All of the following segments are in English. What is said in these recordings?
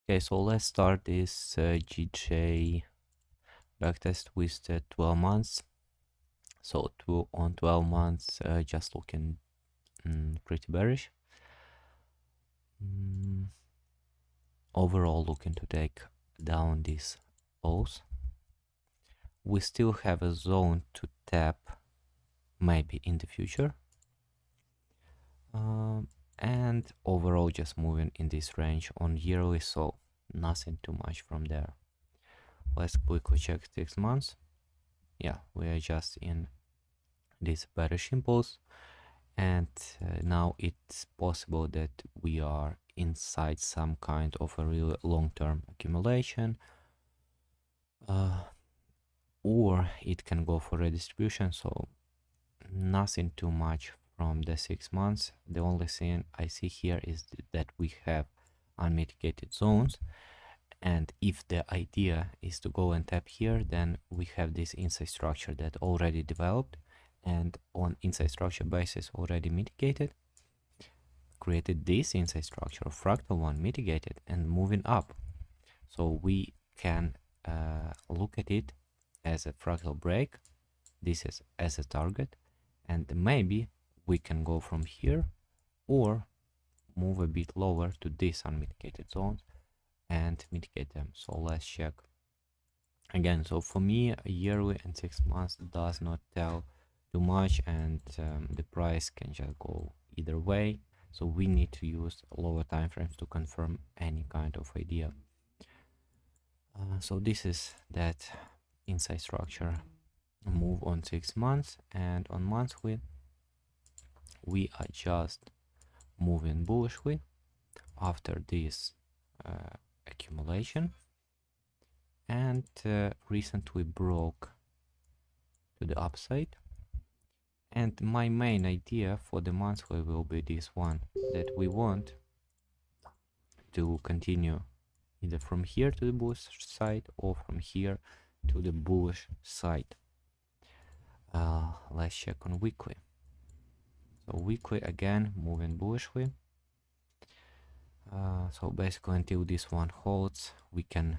Okay, so let's start this GJ backtest with the 12 months. So on 12 months, just looking pretty bearish. Overall, looking to take down these lows. We still have a zone to tap maybe in the future. And overall just moving in this range on yearly, so nothing too much from there. Let's quickly check 6 months. Yeah, we are just in this bearish impulse, and now it's possible that we are inside some kind of a real long-term accumulation, or it can go for redistribution. So nothing too much from the 6 months. The only thing I see here is that we have unmitigated zones, and if the idea is to go and tap here, then we have this inside structure that already developed, and on inside structure basis already mitigated, created this inside structure of fractal one, mitigated, and moving up. So we can look at it as a fractal break. This is as a target, and maybe we can go from here or move a bit lower to these unmitigated zones and mitigate them. So let's check again. So for me, a yearly and 6 months does not tell too much, and the price can just go either way. So we need to use lower time frames to confirm any kind of idea. So this is that inside structure move on 6 months, and on monthly we are just moving bullishly after this accumulation, and recently broke to the upside. And my main idea for the monthly will be this one, that we want to continue either from here to the bullish side or from here to the bullish side. Let's check on weekly. So weekly again moving bullishly. So basically until this one holds, we can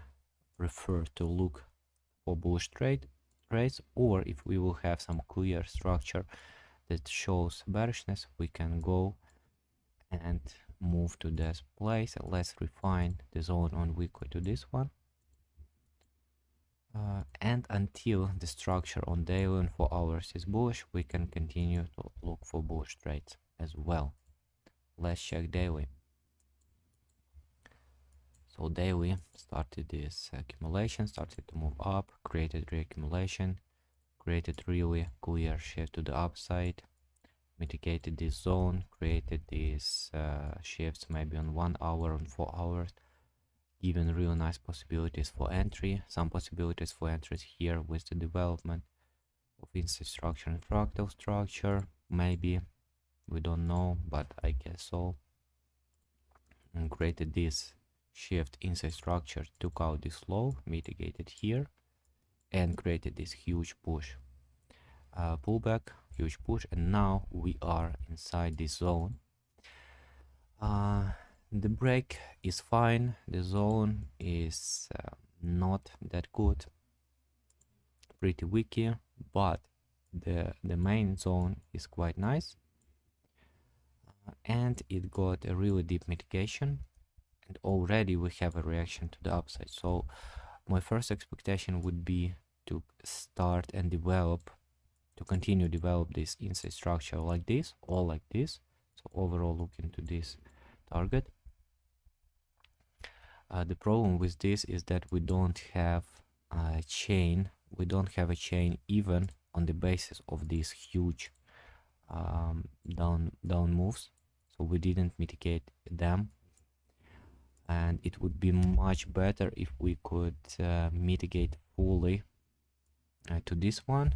prefer to look for bullish trades, or if we will have some clear structure that shows bearishness, we can go and move to this place. Let's refine the zone on weekly to this one. And until the structure on daily and 4 hours is bullish, we can continue to look for bullish trades as well. Let's check daily. So daily started this accumulation, started to move up, created reaccumulation, created really clear shift to the upside, mitigated this zone, created these shifts maybe on 1 hour, on 4 hours, given really nice possibilities for entry, some possibilities for entries here with the development of inside structure and fractal structure, maybe, we don't know, but I guess so. And created this shift inside structure, took out this low, mitigated here, and created this huge push, pullback, huge push, and now we are inside this zone. The break is fine, the zone is not that good, pretty weak here, but the main zone is quite nice, and it got a really deep mitigation, and already we have a reaction to the upside. So my first expectation would be to start and develop, to continue develop this inside structure like this or like this. So overall looking to this target. The problem with this is that we don't have a chain. We don't have a chain even on the basis of these huge down moves. So we didn't mitigate them, and it would be much better if we could mitigate fully to this one,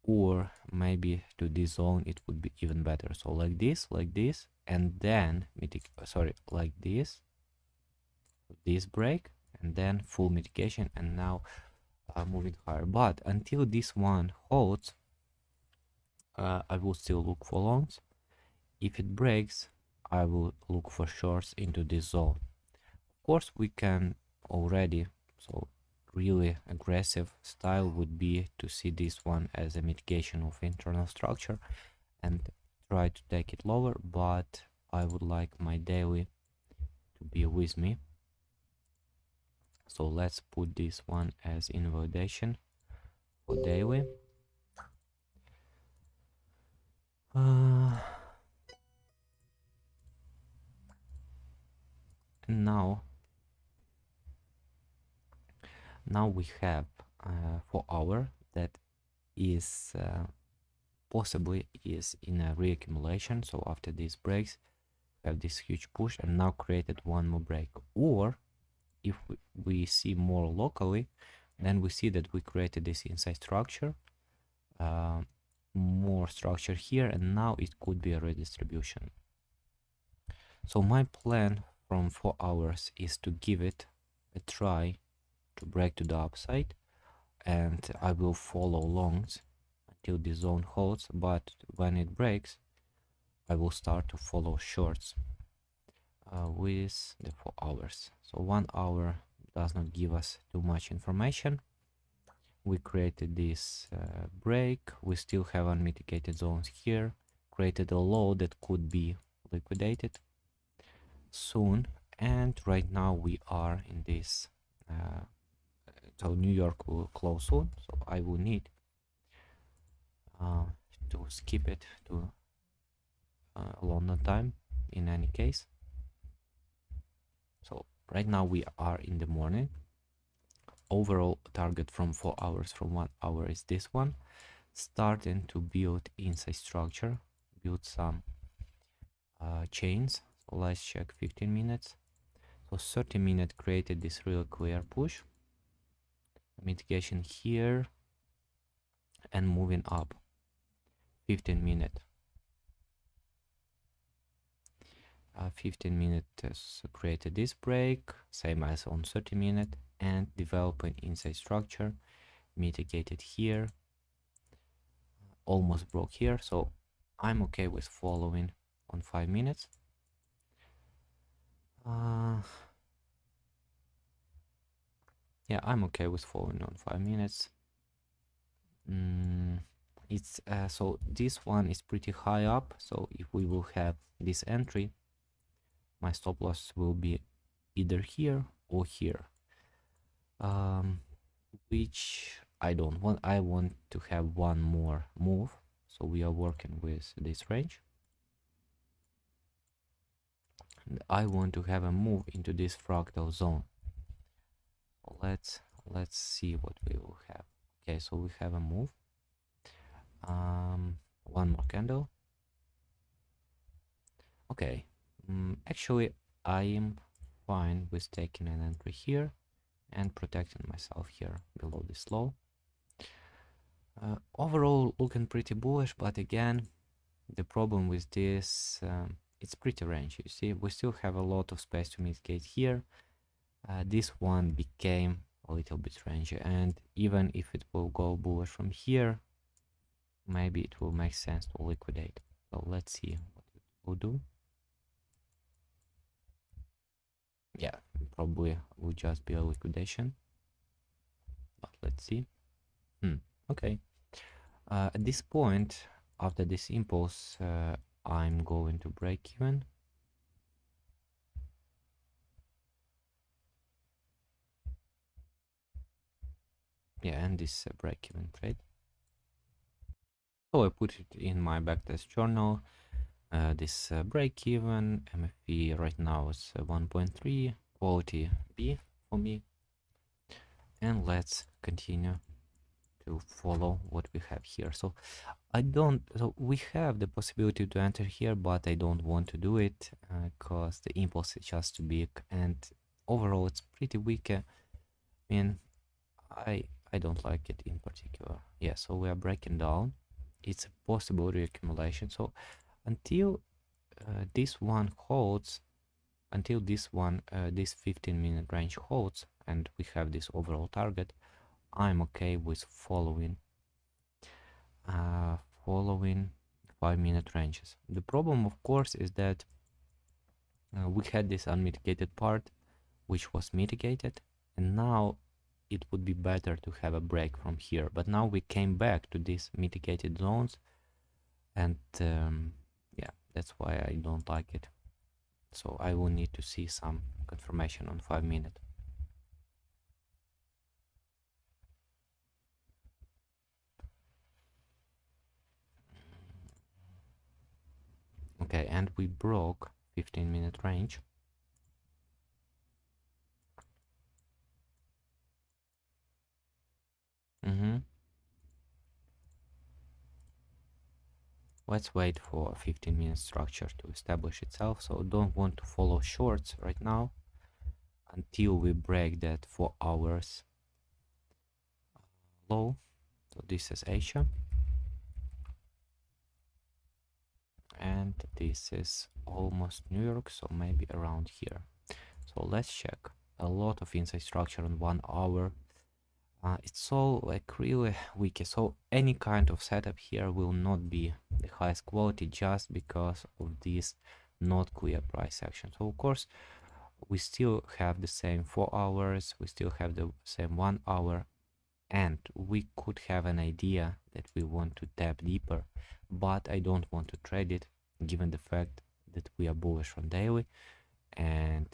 or maybe to this zone. It would be even better. So like this, and then like this break, and then full mitigation, and now moving higher. But until this one holds, I will still look for longs. If it breaks, I will look for shorts into this zone. course, we can already, so really aggressive style would be to see this one as a mitigation of internal structure and try to take it lower, but I would like my daily to be with me. So let's put this one as invalidation for daily. And now we have 4 hour that is possibly is in a reaccumulation. So after these breaks, we have this huge push and now created one more break. Or if we see more locally, then we see that we created this inside structure, more structure here, and now it could be a redistribution. So my plan from 4 hours is to give it a try to break to the upside, and I will follow longs until the zone holds, but when it breaks I will start to follow shorts with the 4 hours. So 1 hour does not give us too much information. We created this break, we still have unmitigated zones here, created a low that could be liquidated soon, and right now we are in this so New York will close soon, so I will need to skip it to London time in any case. So right now we are in the morning. Overall target from 4 hours, from 1 hour is this one, starting to build inside structure, build some chains. So let's check 15 minutes. So 30 minutes created this real clear push, mitigation here, and moving up. 15 minutes. 15 minutes created this break, same as on 30 minutes, and developing inside structure, mitigated here, almost broke here, so I'm okay with following on 5 minutes. Yeah, I'm okay with following on 5 minutes. It's so this one is pretty high up, so if we will have this entry, my stop loss will be either here or here, which I don't want. I want to have one more move, so we are working with this range, and I want to have a move into this fractal zone. Let's see what we will have. Okay, so we have a move, one more candle. Okay, actually I am fine with taking an entry here and protecting myself here below this low. Overall looking pretty bullish, but again the problem with this, it's pretty range. You see, we still have a lot of space to mitigate here. This one became a little bit rangy, and even if it will go bullish from here, maybe it will make sense to liquidate. So let's see what it will do. Yeah, probably will just be a liquidation, but let's see. Okay, at this point, after this impulse, I'm going to break even. Yeah, and this break-even trade. So I put it in my backtest journal. This break-even MFP right now is 1.3, quality B for me. And let's continue to follow what we have here. So so we have the possibility to enter here, but I don't want to do it because the impulse is just too big, and overall it's pretty weak. I mean, I don't like it in particular. Yeah, so we are breaking down. It's a possible reaccumulation. So until this one holds, until this one, this 15-minute range holds, and we have this overall target, I'm okay with following 5-minute ranges. The problem, of course, is that we had this unmitigated part which was mitigated, and now it would be better to have a break from here. But now we came back to these mitigated zones, and yeah, that's why I don't like it. So I will need to see some confirmation on 5 minutes. Okay, and we broke 15-minute range. Let's wait for 15-minute structure to establish itself. So don't want to follow shorts right now until we break that 4 hours low. So this is Asia, and this is almost New York, so maybe around here. So let's check. A lot of inside structure on 1 hour. It's so like really weak. So any kind of setup here will not be the highest quality just because of this not clear price action. So of course we still have the same 4 hours, we still have the same 1 hour, and we could have an idea that we want to tap deeper, but I don't want to trade it given the fact that we are bullish on daily, and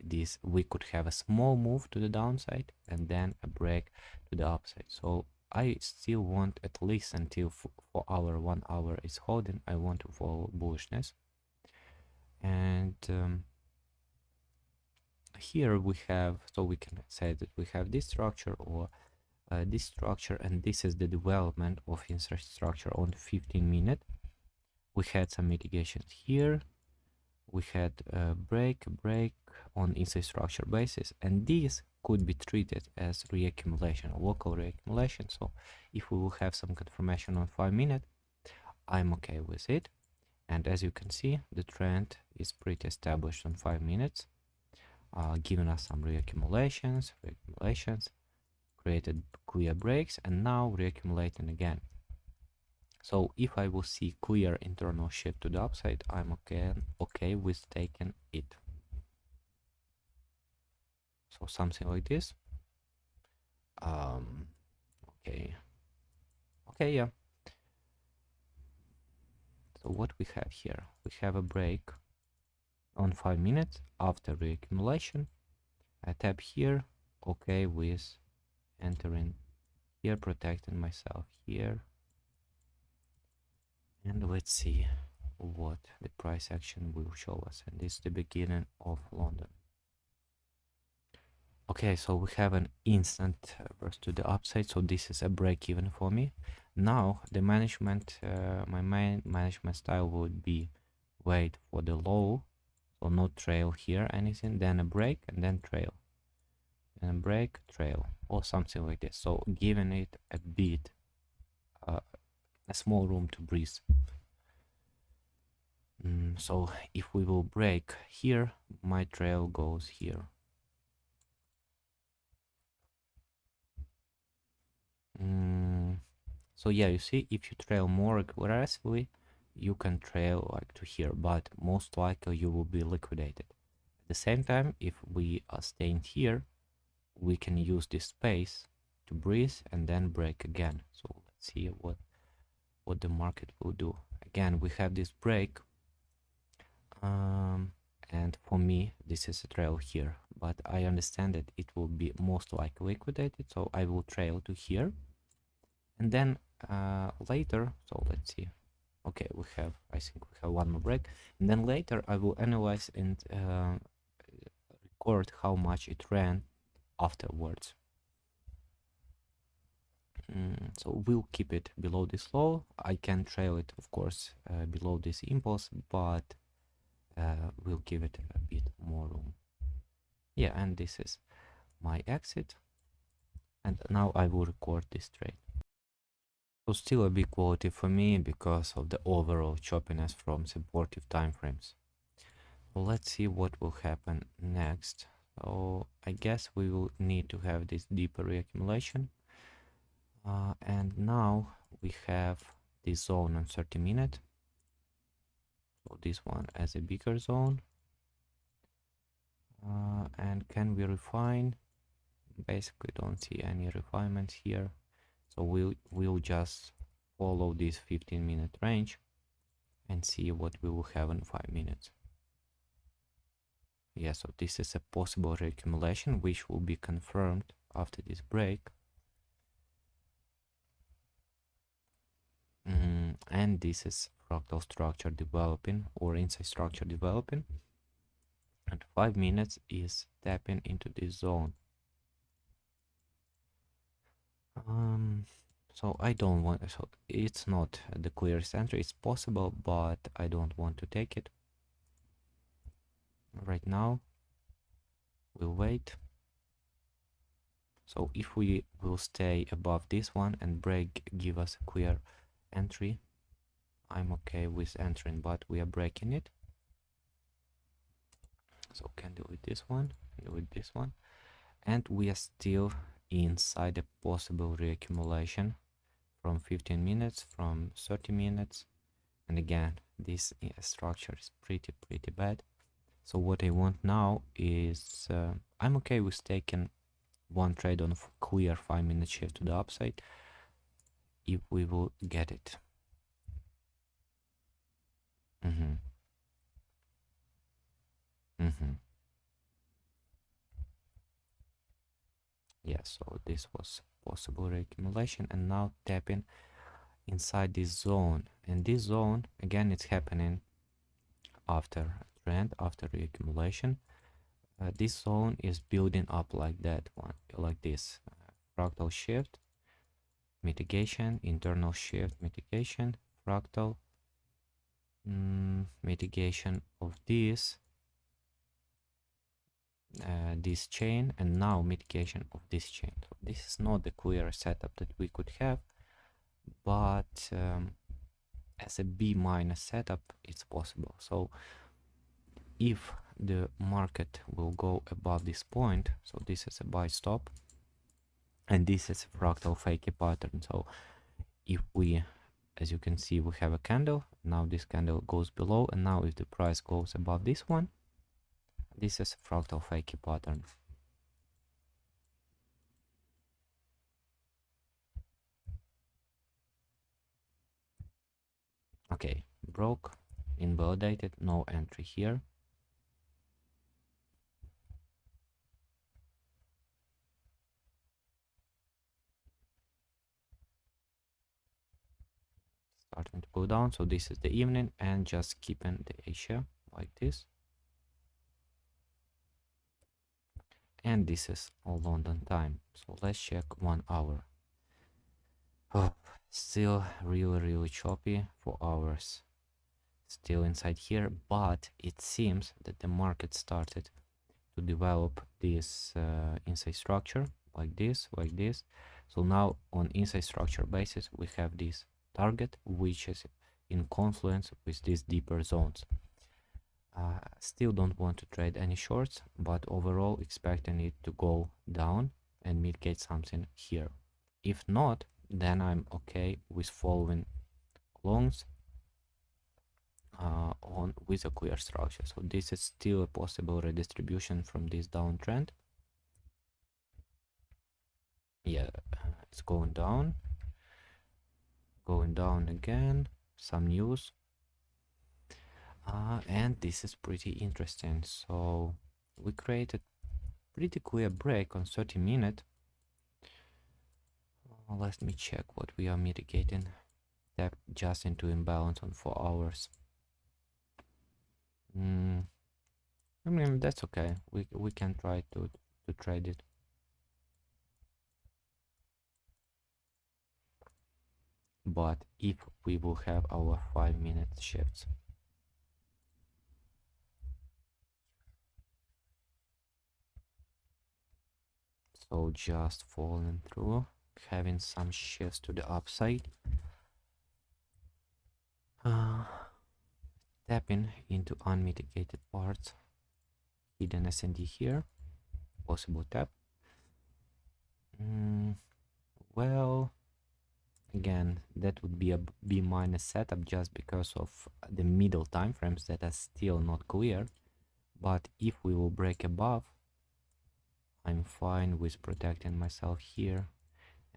this we could have a small move to the downside and then a break to the upside. So I still want at least until 4 hour 1 hour is holding, I want to follow bullishness. And here we have, so we can say that we have this structure or this structure, and this is the development of infrastructure on 15 minute. We had some mitigations here, we had a break on inside structure basis, and this could be treated as reaccumulation, local reaccumulation. So if we will have some confirmation on 5 minute, I'm okay with it. And as you can see, the trend is pretty established on 5 minutes, giving us some reaccumulations, created clear breaks, and now reaccumulating again. So if I will see clear internal shift to the upside, I'm okay with taking it. So something like this. Okay, yeah. So what we have here, we have a break on 5 minutes after reaccumulation. I tap here, okay with entering here, protecting myself here, and let's see what the price action will show us. And this is the beginning of London. Okay, so we have an instant burst to the upside, so this is a break even for me. Now the management, my main management style would be wait for the low, so not trail here anything, then a break and then trail, and a break, trail, or something like this. So giving it a bit, a small room to breathe. So if we will break here, my trail goes here. So yeah, you see, if you trail more aggressively, you can trail like to here, but most likely you will be liquidated. At the same time, if we are staying here, we can use this space to breathe and then break again. So let's see what the market will do. Again, we have this break, and for me this is a trail here, but I understand that it will be most likely liquidated, so I will trail to here, and then later, so let's see, okay, I think we have one more break, and then later I will analyze and record how much it ran afterwards. So we'll keep it below this low. I can trail it, of course, below this impulse, but we'll give it a bit more room. Yeah, and this is my exit, and now I will record this trade. So still a big quality for me because of the overall choppiness from supportive timeframes. Let's see what will happen next. So I guess we will need to have this deeper reaccumulation, and now we have this zone on 30 minutes. So this one as a bigger zone, And can we refine? Basically don't see any refinements here, so we'll just follow this 15-minute range and see what we will have in 5 minutes. Yeah, so this is a possible reaccumulation which will be confirmed after this break. And this is fractal structure developing or inside structure developing, and 5 minutes is tapping into this zone. So I don't want, so it's not the clearest entry. It's possible, but I don't want to take it right now. We'll wait. So if we will stay above this one and break give us a clear entry, I'm okay with entering, but we are breaking it. So can do with this one, can do with this one, and we are still inside a possible reaccumulation from 15 minutes, from 30 minutes, and again this structure is pretty bad. So what I want now is I'm okay with taking one trade on clear 5-minute shift to the upside if we will get it. Yeah, so this was possible reaccumulation, and now tapping inside this zone, and this zone again it's happening after trend, after reaccumulation. This zone is building up like that one, like this fractal shift, mitigation, internal shift, mitigation, fractal, mitigation of this this chain, and now mitigation of this chain. So this is not the clear setup that we could have, but as a B- setup it's possible. So if the market will go above this point, so this is a buy stop and this is a fractal fakey pattern. So if we, as you can see, we have a candle, now this candle goes below, and now if the price goes above this one, this is a fractal fakey pattern. Okay, broke, invalidated, no entry here. Starting to go down, so this is the evening, and just keeping the Asia like this. And this is all London time, so let's check 1 hour. Oh, still really choppy for hours, still inside here, but it seems that the market started to develop this inside structure like this. So now on inside structure basis we have this target which is in confluence with these deeper zones. Still don't want to trade any shorts, but overall expecting it to go down and mitigate something here. If not, then I'm okay with following longs on with a clear structure. So this is still a possible redistribution from this downtrend. Yeah, it's going down again, some news, and this is pretty interesting. So we created pretty clear break on 30 minute. Let me check what we are mitigating. Tap just into imbalance on 4 hours. I mean, that's okay, we can try to trade it. But if we will have our 5-minute shifts, so just falling through, having some shifts to the upside, tapping into unmitigated parts, hidden S&D here, possible tap. Well, again, that would be a B- setup just because of the middle time frames that are still not clear. But if we will break above, I'm fine with protecting myself here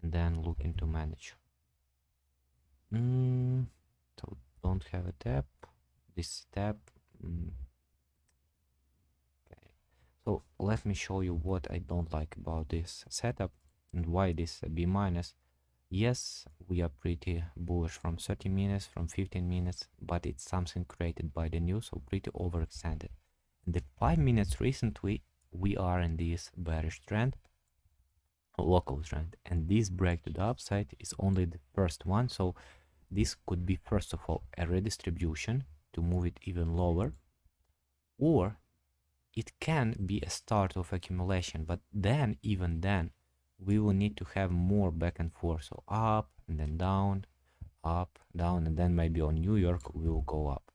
and then looking to manage. So don't have a tap. This tap. Okay. So let me show you what I don't like about this setup and why this B minus. Yes, we are pretty bullish from 30 minutes, from 15 minutes, but it's something created by the news, so pretty overextended. In the 5 minutes recently, we are in this bearish trend, local trend, and this break to the upside is only the first one, so this could be first of all a redistribution to move it even lower, or it can be a start of accumulation, but then, even then, we will need to have more back and forth, so up and then down, up, down, and then maybe on New York we will go up.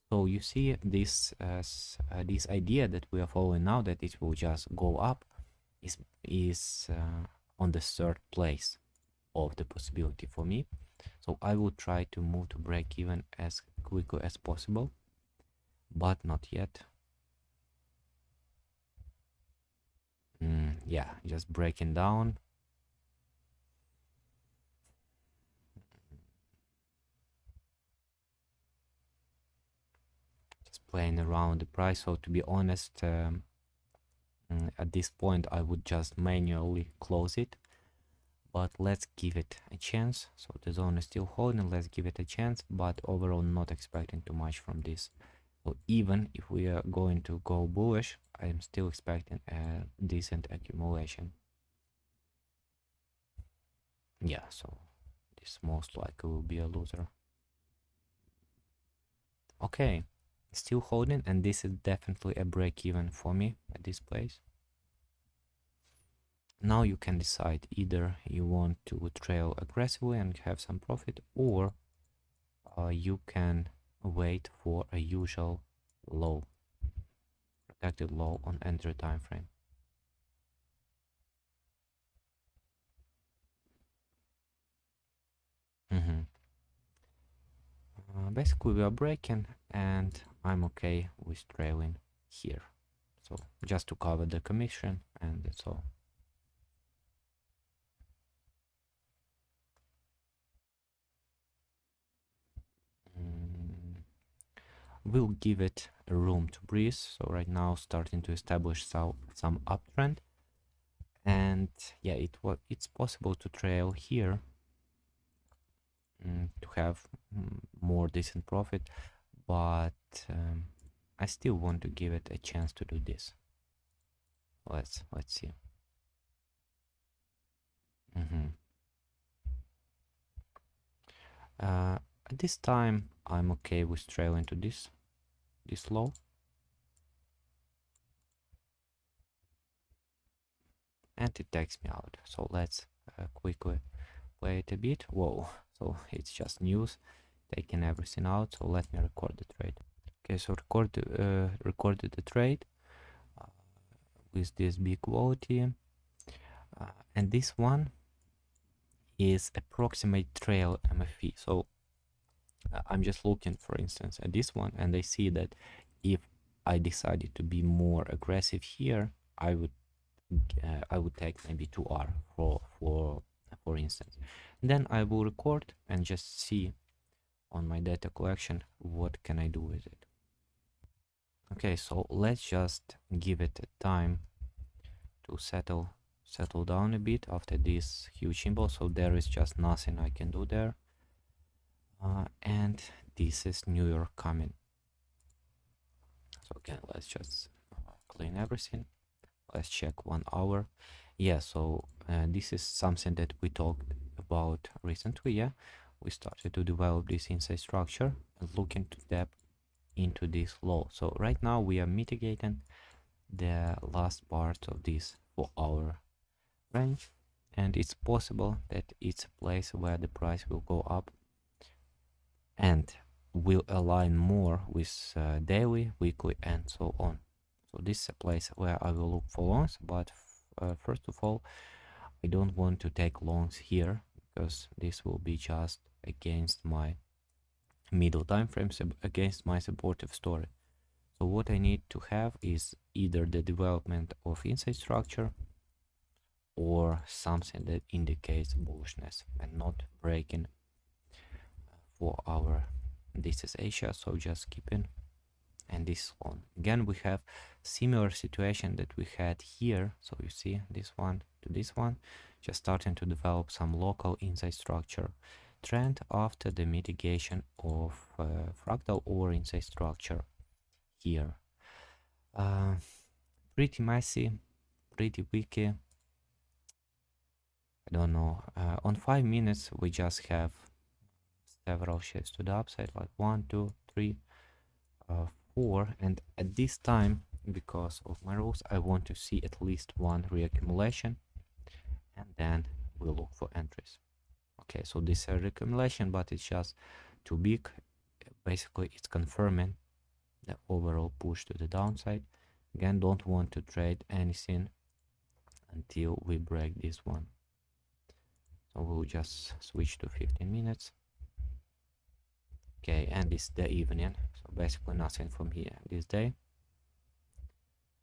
So you see this this idea that we are following now, that it will just go up, is on the third place of the possibility for me. So I will try to move to break even as quickly as possible, but not yet. Yeah, just breaking down. Just playing around the price. So to be honest, at this point I would just manually close it, but let's give it a chance. So the zone is still holding, let's give it a chance, but overall not expecting too much from this. So even if we are going to go bullish, I am still expecting a decent accumulation. Yeah, so this most likely will be a loser. Okay, still holding, and this is definitely a break even for me at this place. Now you can decide, either you want to trail aggressively and have some profit, or you can wait for a usual low, protected low on entry time frame. Basically we are breaking, and I'm okay with trailing here, so just to cover the commission, and that's all. We'll give it a room to breathe. So right now starting to establish some uptrend, and yeah, it's possible to trail here to have more decent profit, but I still want to give it a chance to do this. Let's see. At this time I'm okay with trailing to this low, and it takes me out. So let's quickly play it a bit. Whoa, so it's just news taking everything out. So let me record the trade. Okay, so recorded the trade with this big quality, and this one is approximate trail MFE. So I'm just looking, for instance, at this one, and I see that if I decided to be more aggressive here, I would take maybe 2R for instance. Then I will record and just see on my data collection what can I do with it. Okay, so let's just give it a time to settle down a bit after this huge impulse. So there is just nothing I can do there, and this is New York coming. So again, let's just clean everything. Let's check 1 hour. Yeah, so this is something that we talked about recently. Yeah, we started to develop this inside structure and looking to tap into this low. So right now we are mitigating the last part of this 4 hour range, and it's possible that it's a place where the price will go up and will align more with daily, weekly, and so on. So this is a place where I will look for longs, but first of all, I don't want to take longs here, because this will be just against my middle time frames, against my supportive story. So what I need to have is either the development of inside structure, or something that indicates bullishness and not breaking for our. This is Asia, so just keeping, and this one again we have similar situation that we had here. So you see this one to this one, just starting to develop some local inside structure trend after the mitigation of fractal or inside structure here. Pretty messy, pretty wiki. I don't know. On 5 minutes we just have several shifts to the upside, like 1, 2, 3, 4, and at this time, because of my rules, I want to see at least one reaccumulation, and then we'll look for entries. Okay, so this is a reaccumulation, but it's just too big. Basically, it's confirming the overall push to the downside. Again, don't want to trade anything until we break this one. So we'll just switch to 15 minutes. Okay, and it's the evening, so basically nothing from here this day.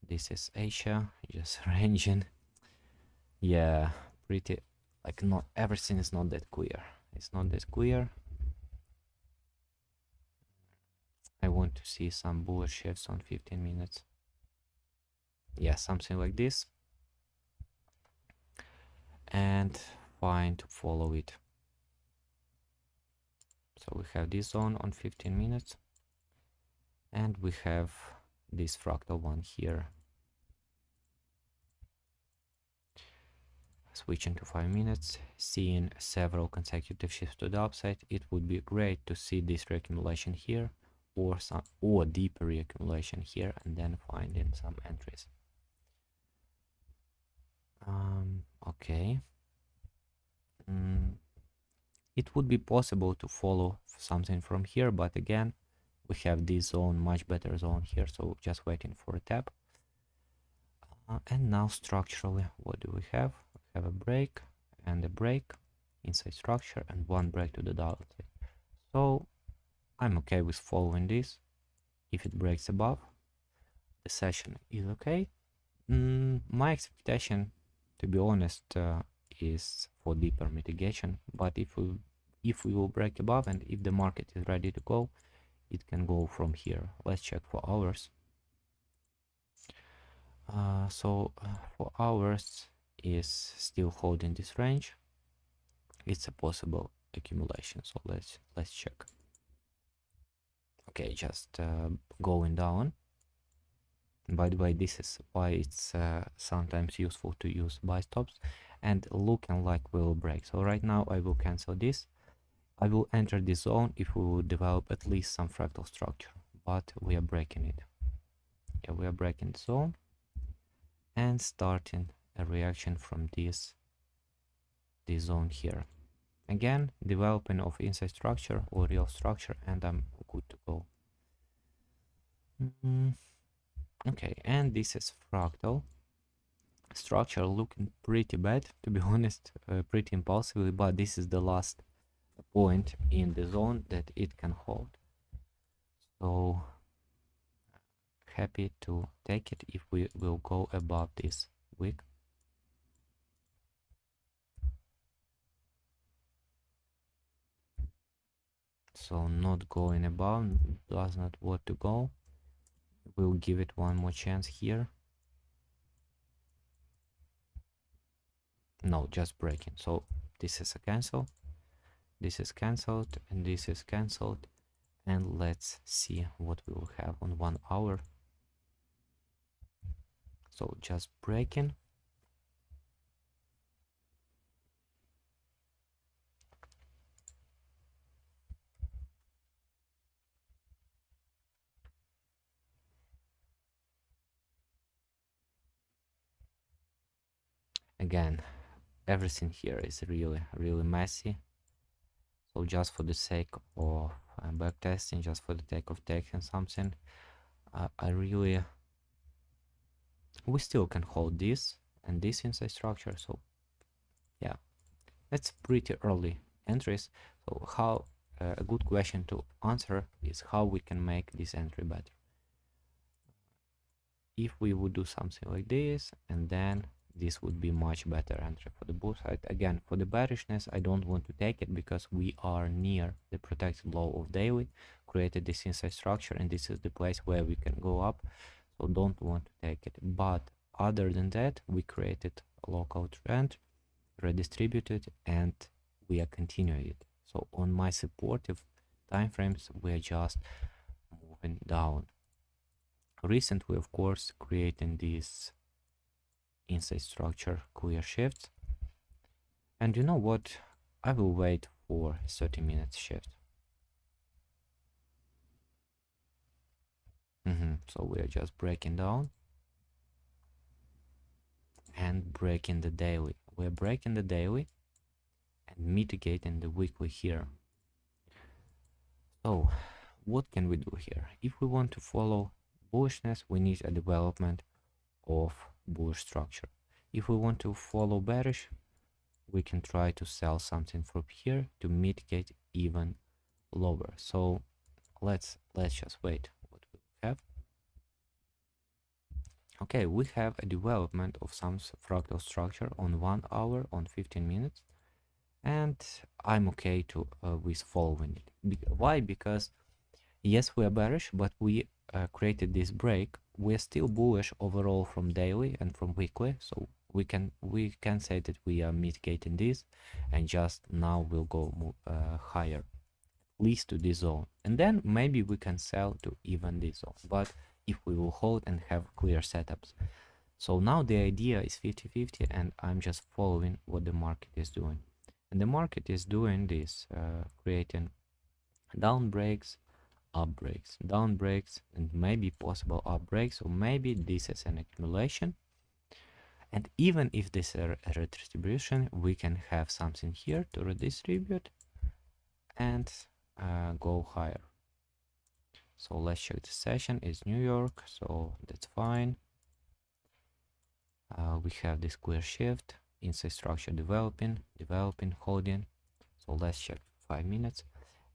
This is Asia, just ranging. Yeah, pretty, like, not everything is not that clear. It's not that clear. I want to see some bullish shifts on 15 minutes. Yeah, something like this. And fine to follow it. So we have this zone on 15 minutes. And we have this fractal one here. Switching to 5 minutes, seeing several consecutive shifts to the upside, it would be great to see this reaccumulation here, or deeper reaccumulation here, and then finding some entries. Okay. It would be possible to follow something from here, but again, we have this zone, much better zone here, so just waiting for a tap. And now structurally, what do we have? We have a break and a break inside structure and one break to the downside. So I'm okay with following this. If it breaks above, the session is okay. My expectation, to be honest, is for deeper mitigation, but if we will break above and if the market is ready to go, it can go from here. Let's check for hours. For hours is still holding this range. It's a possible accumulation, so let's check. Okay, just going down. By the way, this is why it's sometimes useful to use buy stops, and looking like we'll break. So right now I will cancel this. I will enter this zone if we will develop at least some fractal structure, but we are breaking it. Yeah, we are breaking the zone and starting a reaction from this zone here. Again, developing of inside structure or real structure, and I'm good to go. Okay, and this is fractal structure, looking pretty bad, to be honest, pretty impulsively, but this is the last point in the zone that it can hold. So happy to take it if we will go above this wick. So not going above, does not want to go. We'll give it one more chance here. No, just breaking. So this is a cancel, this is cancelled, and this is cancelled. And let's see what we will have on 1 hour. So just breaking. Again, everything here is really messy. So just for the sake of backtesting, just for the sake of taking something, we still can hold this and this inside structure. So yeah, that's pretty early entries. So how a good question to answer is how we can make this entry better. If we would do something like this and then this would be much better entry for the bull side. Again, for the bearishness, I don't want to take it because we are near the protected low of daily, created this inside structure, and this is the place where we can go up, so don't want to take it. But other than that, we created a local trend, redistributed, and we are continuing it. So on my supportive time frames, we are just moving down. Recently, of course, creating this inside structure clear shifts, and you know what, I will wait for 30 minutes shift. So we are just breaking down and breaking the daily. We're breaking the daily and mitigating the weekly here. So what can we do here? If we want to follow bullishness, we need a development of bullish structure. If we want to follow bearish, we can try to sell something from here to mitigate even lower. So let's just wait what we have. Okay, we have a development of some fractal structure on 1 hour, on 15 minutes, and I'm okay to with following it. Why? Because yes, we are bearish, but we created this break. We're still bullish overall from daily and from weekly, so we can say that we are mitigating this, and just now we'll go higher, at least to this zone, and then maybe we can sell to even this zone. But if we will hold and have clear setups, so now the idea is 50-50, and I'm just following what the market is doing, and the market is doing this, creating down breaks, up breaks, down breaks, and maybe possible up breaks, or maybe this is an accumulation. And even if this is a redistribution, we can have something here to redistribute and go higher. So let's check the session. It's New York, so that's fine. We have this clear shift, inside structure developing, holding. So let's check 5 minutes.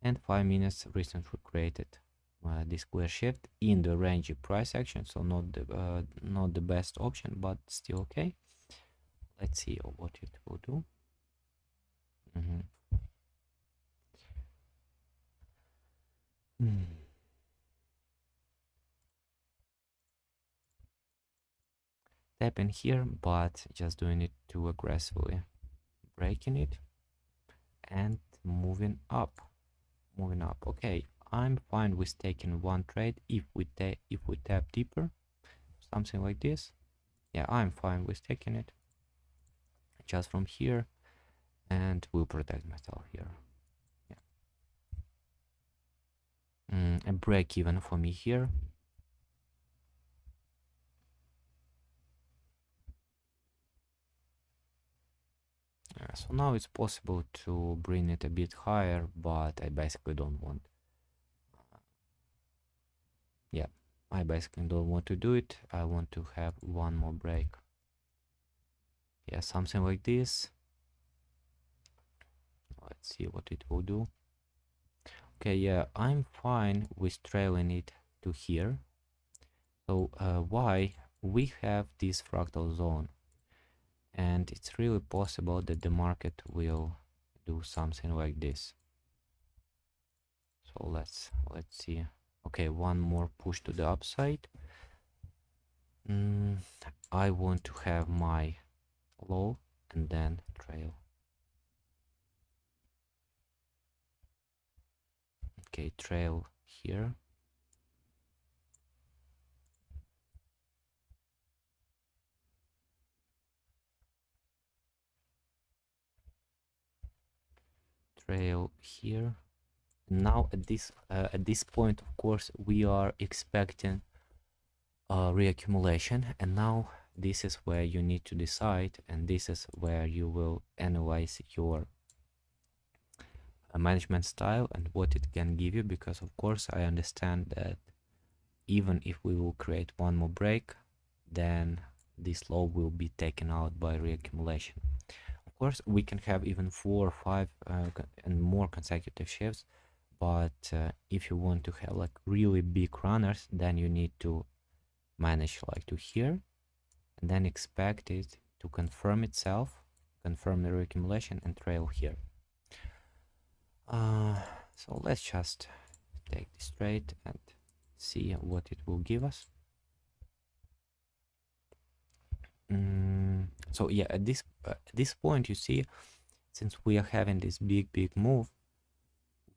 And 5 minutes recently created this clear shift in the range price action, so not the best option, but still okay. Let's see what it will do. Tapping here, but just doing it too aggressively, breaking it and moving up. Okay, I'm fine with taking one trade if we tap deeper, something like this. Yeah, I'm fine with taking it just from here, and will protect myself here. Yeah. A break even for me here. So now it's possible to bring it a bit higher, but I basically don't want. Yeah, I basically don't want to do it. I want to have one more break. Yeah, something like this. Let's see what it will do. Okay, yeah, I'm fine with trailing it to here. So why? We have this fractal zone, and it's really possible that the market will do something like this. So let's see. Okay, one more push to the upside. I want to have my low and then trail. Okay, trail here. Trail here. Now at this point, of course, we are expecting reaccumulation, and now this is where you need to decide, and this is where you will analyze your management style and what it can give you, because of course I understand that even if we will create one more break, then this low will be taken out by reaccumulation. Of course we can have even 4 or 5 and more consecutive shifts, but if you want to have like really big runners, then you need to manage like to here and then expect it to confirm itself, confirm the reaccumulation and trail here. So let's just take this trade and see what it will give us. So yeah, at this point, you see, since we are having this big move,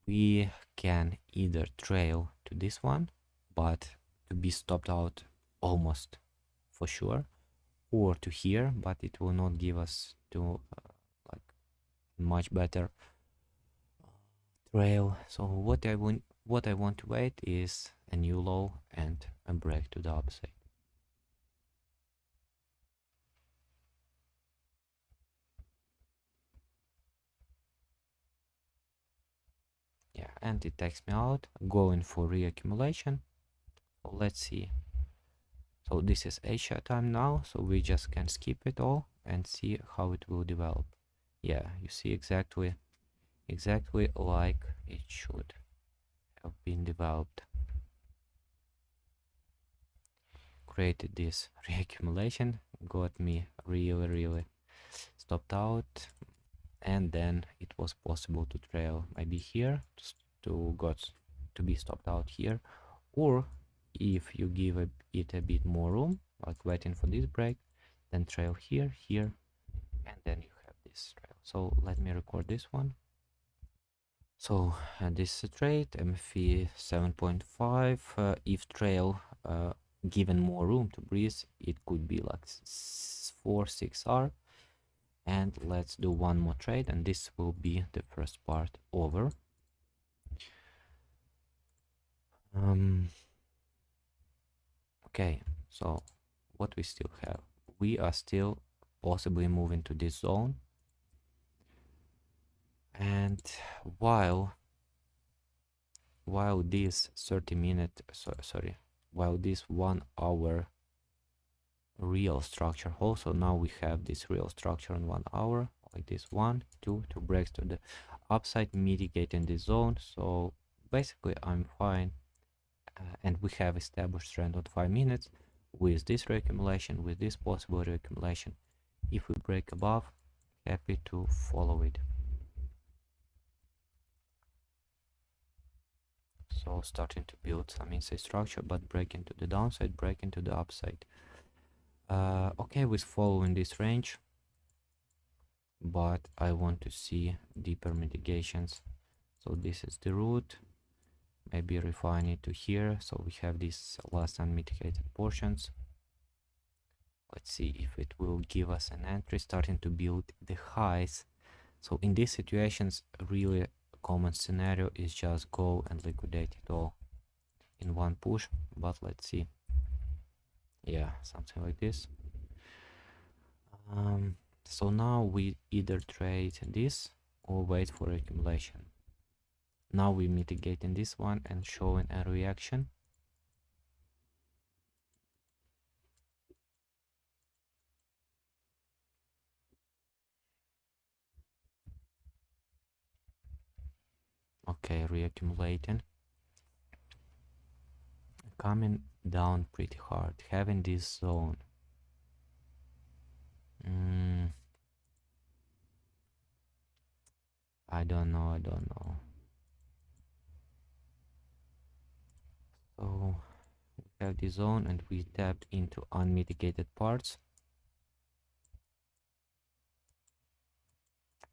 we can either trail to this one, but to be stopped out almost for sure, or to here, but it will not give us to like much better trail. So what I want to wait is a new low and a break to the upside. Yeah, and it takes me out, going for reaccumulation. So let's see. So this is Asia time now, so we just can skip it all and see how it will develop. Yeah, you see exactly like it should have been developed. Created this reaccumulation, got me really stopped out, and then it was possible to trail maybe here to be stopped out here, or if you give it a bit more room, like waiting for this break, then trail here, and then you have this trail. So let me record this one. So this is a trade, MFE 7.5. If trail given more room to breathe, it could be like 4-6R. And let's do one more trade, and this will be the first part over. Okay, so what we still have, we are still possibly moving to this zone, and while this 30-minute while this 1 hour real structure also, now we have this real structure in 1 hour, like this 1 2 breaks to the upside, mitigating the zone. So basically I'm fine, and we have established trend on 5 minutes with this reaccumulation, with this possible reaccumulation. If we break above, happy to follow it. So starting to build some inside structure, but breaking to the downside, breaking to the upside. Okay with following this range, but I want to see deeper mitigations. So this is the route, maybe refine it to here, so we have these last unmitigated portions. Let's see if it will give us an entry, starting to build the highs. So in these situations, really common scenario is just go and liquidate it all in one push, but let's see. Yeah, something like this. So now we either trade this or wait for accumulation. Now we mitigating this one and showing a reaction. Okay, reaccumulating, coming down pretty hard, having this zone. I don't know. So we have this zone and we tapped into unmitigated parts.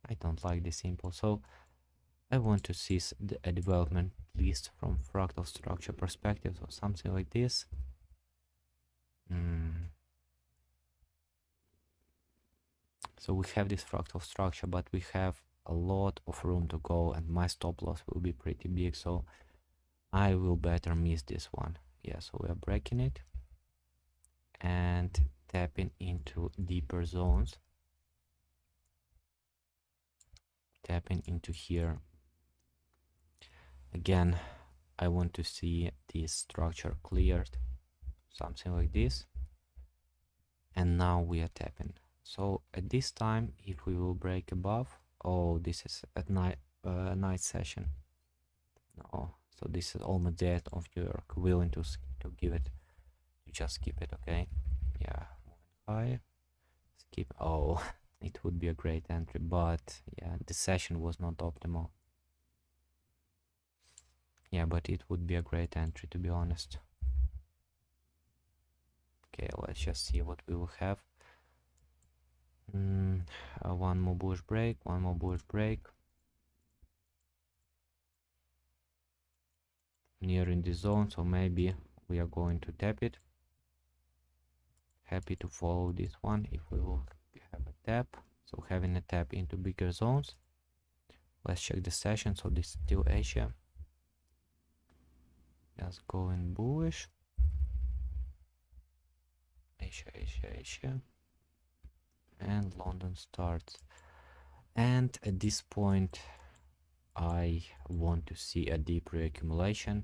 I don't like this simple, so I want to see a development at least from fractal structure perspective, or something like this. So we have this fractal structure, but we have a lot of room to go, and my stop loss will be pretty big, so I will better miss this one. Yeah, so we are breaking it and tapping into deeper zones, tapping into here. Again, I want to see this structure cleared, something like this, and now we are tapping. So at this time, if we will break above, oh, this is at night session. No, so this is almost dead of New York, willing to give it, to just skip it. Okay, yeah, moving high, skip. Oh, it would be a great entry, but yeah, the session was not optimal. Yeah, but it would be a great entry, to be honest. Okay, let's just see what we will have. One more bullish break, one more bullish break. Nearing the zone, so maybe we are going to tap it. Happy to follow this one if we will have a tap. So having a tap into bigger zones. Let's check the session. So this is still Asia. Just going bullish. Asia. And London starts. And at this point, I want to see a deep reaccumulation.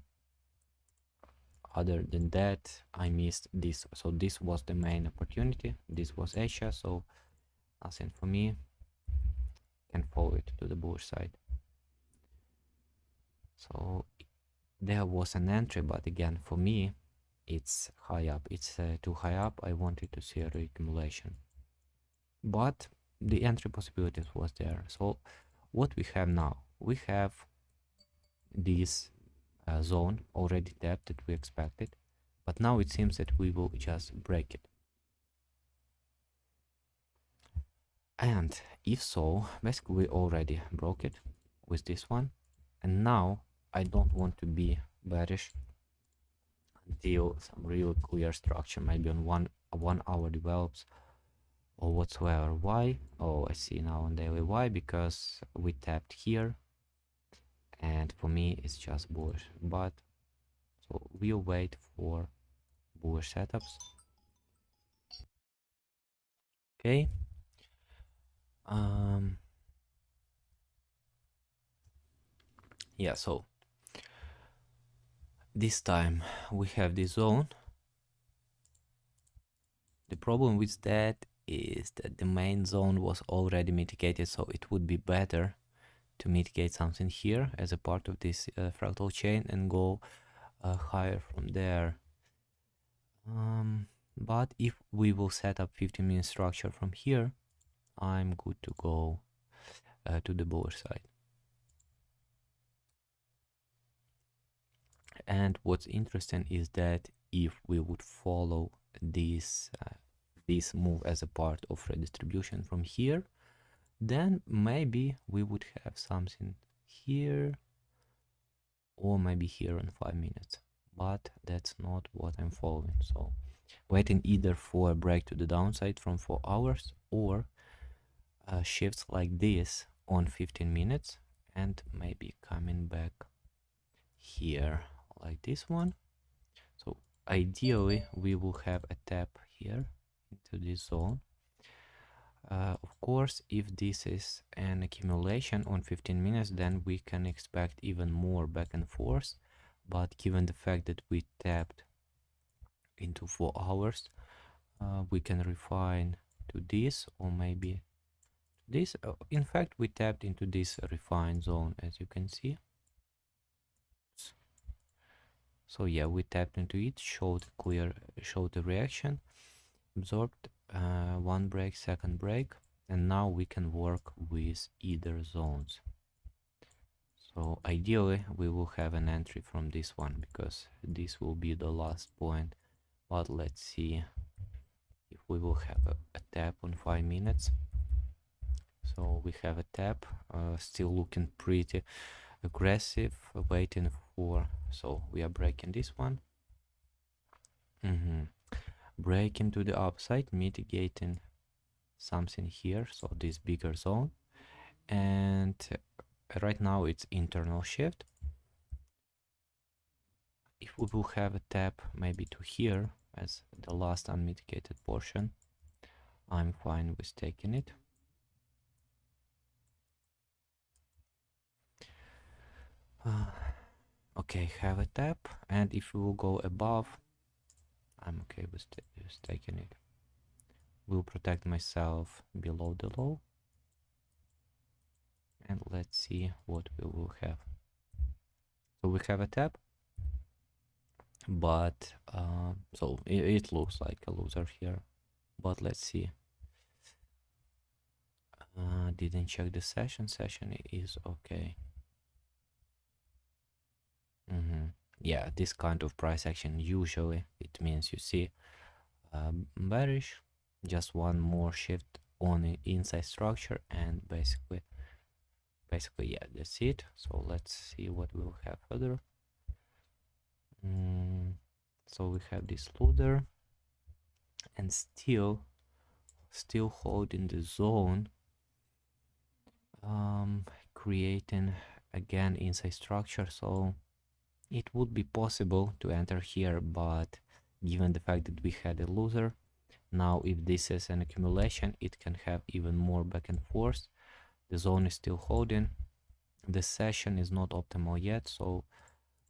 Other than that, I missed this. So this was the main opportunity. This was Asia, so nothing for me. Can follow it to the bullish side. So there was an entry, but again, for me, it's high up. It's too high up. I wanted to see a reaccumulation, but the entry possibilities was there. So what we have now, we have this zone already tapped that we expected, but now it seems that we will just break it. And if so, basically we already broke it with this one, and now I don't want to be bearish until some real clear structure maybe on one hour develops or whatsoever. Why? Oh, I see now on daily. Why? Because we tapped here, and for me it's just bullish. But so we'll wait for bullish setups. Okay. Yeah, so this time we have this zone. The problem with that is that the main zone was already mitigated, so it would be better to mitigate something here as a part of this fractal chain and go higher from there. But if we will set up 15-minute structure from here, I'm good to go to the bullish side. And what's interesting is that if we would follow this this move as a part of redistribution from here, then maybe we would have something here or maybe here in 5 minutes, but that's not what I'm following. So waiting either for a break to the downside from 4 hours or shifts like this on 15 minutes and maybe coming back here like this one. So ideally we will have a tap here into this zone. Of course, if this is an accumulation on 15 minutes, then we can expect even more back and forth. But given the fact that we tapped into 4 hours, we can refine to this or maybe this. In fact, we tapped into this refined zone, as you can see. So yeah, we tapped into it, showed the reaction, absorbed one break, second break, and now we can work with either zones. So ideally we will have an entry from this one because this will be the last point, but let's see if we will have a tap on 5 minutes. So we have a tap, still looking pretty aggressive, waiting for, so we are breaking this one, breaking to the upside, mitigating something here, so this bigger zone, and right now it's internal shift. If we will have a tap maybe to here as the last unmitigated portion, I'm fine with taking it. Okay, have a tap, and if we will go above, I'm okay with taking it. Will protect myself below the low, and let's see what we will have. So we have a tap, but so it looks like a loser here, but let's see. Didn't check the session. Session is okay. Yeah, this kind of price action usually it means you see bearish, just one more shift on the inside structure, and basically yeah, that's it. So let's see what we'll have further. So we have this loader and still holding the zone, creating again inside structure. So it would be possible to enter here, but given the fact that we had a loser, now if this is an accumulation, it can have even more back and forth. The zone is still holding. The session is not optimal yet, so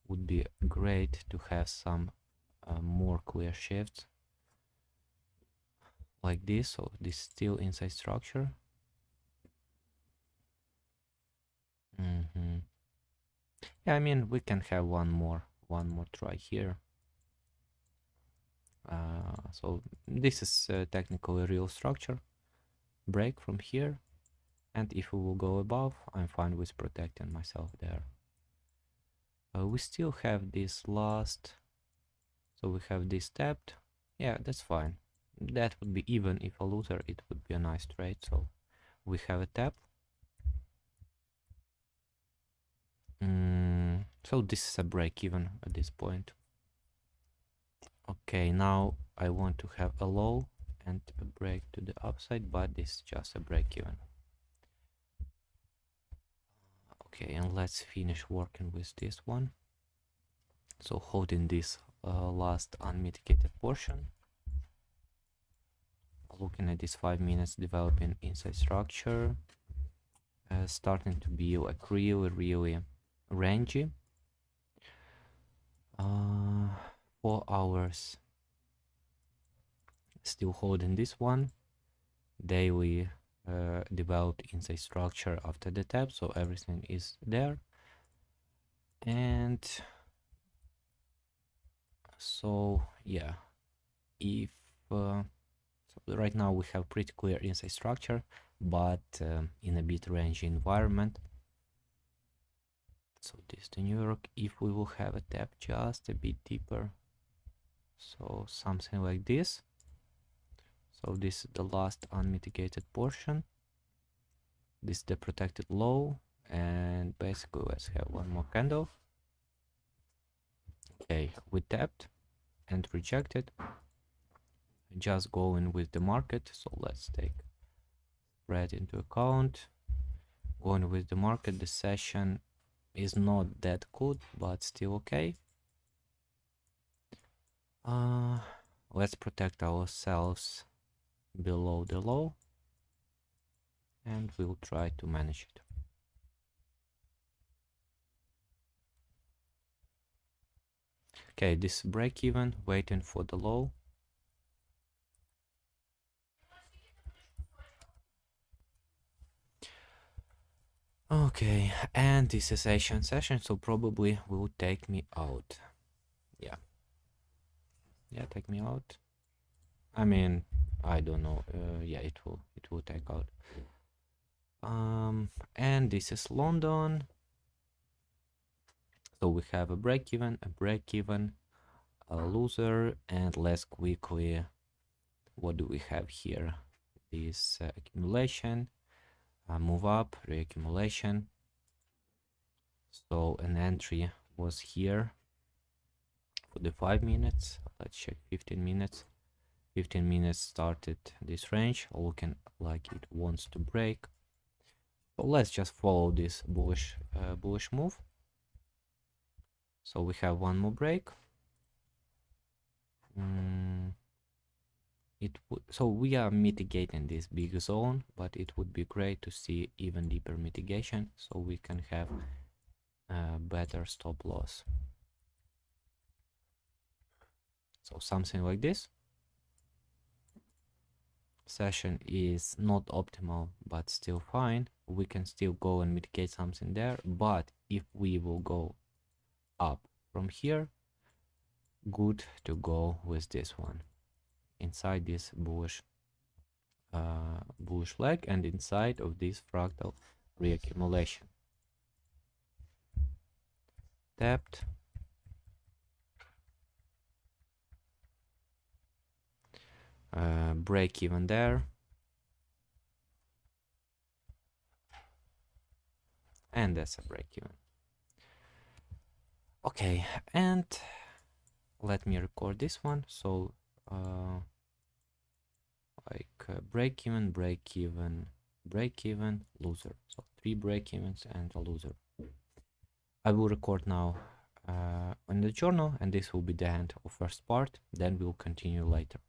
would be great to have some more clear shifts like this. So this still inside structure. Yeah, I mean we can have one more try here. So this is technically real structure. Break from here, and if we will go above, I'm fine with protecting myself there. We still have this last, so we have this tapped. Yeah, that's fine. That would be even if a loser, it would be a nice trade. So we have a tap. So this is a break even at this point. Okay, now I want to have a low and a break to the upside, but this is just a break even. Okay, and let's finish working with this one. So holding this last unmitigated portion, looking at this 5 minutes developing inside structure, starting to be like really rangy. 4 hours still holding this one. Daily developed inside structure after the tap, so everything is there. And so yeah, if so right now we have pretty clear inside structure, but in a bit rangy environment. So this is the New York. If we will have a tap just a bit deeper, so something like this. So this is the last unmitigated portion. This is the protected low, and basically let's have one more candle. Okay, we tapped and rejected. Just going with the market, so let's take spread into account. Going with the market, the session is not that good, but still okay. Let's protect ourselves below the low, and we'll try to manage it. Okay, this break even, waiting for the low. Okay, and this is Asian session, so probably will take me out. Yeah, take me out. I mean, I don't know. Yeah, it will take out. And this is London. So we have a break even, a loser, and let's quickly, what do we have here? This accumulation, move up, reaccumulation. So an entry was here for the 5 minutes. Let's check 15 minutes. 15 minutes started this range, looking like it wants to break. So let's just follow this bullish move. So we have one more break. So we are mitigating this big zone, but it would be great to see even deeper mitigation, so we can have better stop loss. So something like this. Session is not optimal, but still fine. We can still go and mitigate something there, but if we will go up from here, good to go with this one inside this bullish bullish leg, and inside of this fractal reaccumulation. Tapped. Break even there. And that's a break even. Okay, and let me record this one. So break even, break even, break even, loser. So 3 break evens and a loser. I will record now on the journal, and this will be the end of first part. Then we'll continue later.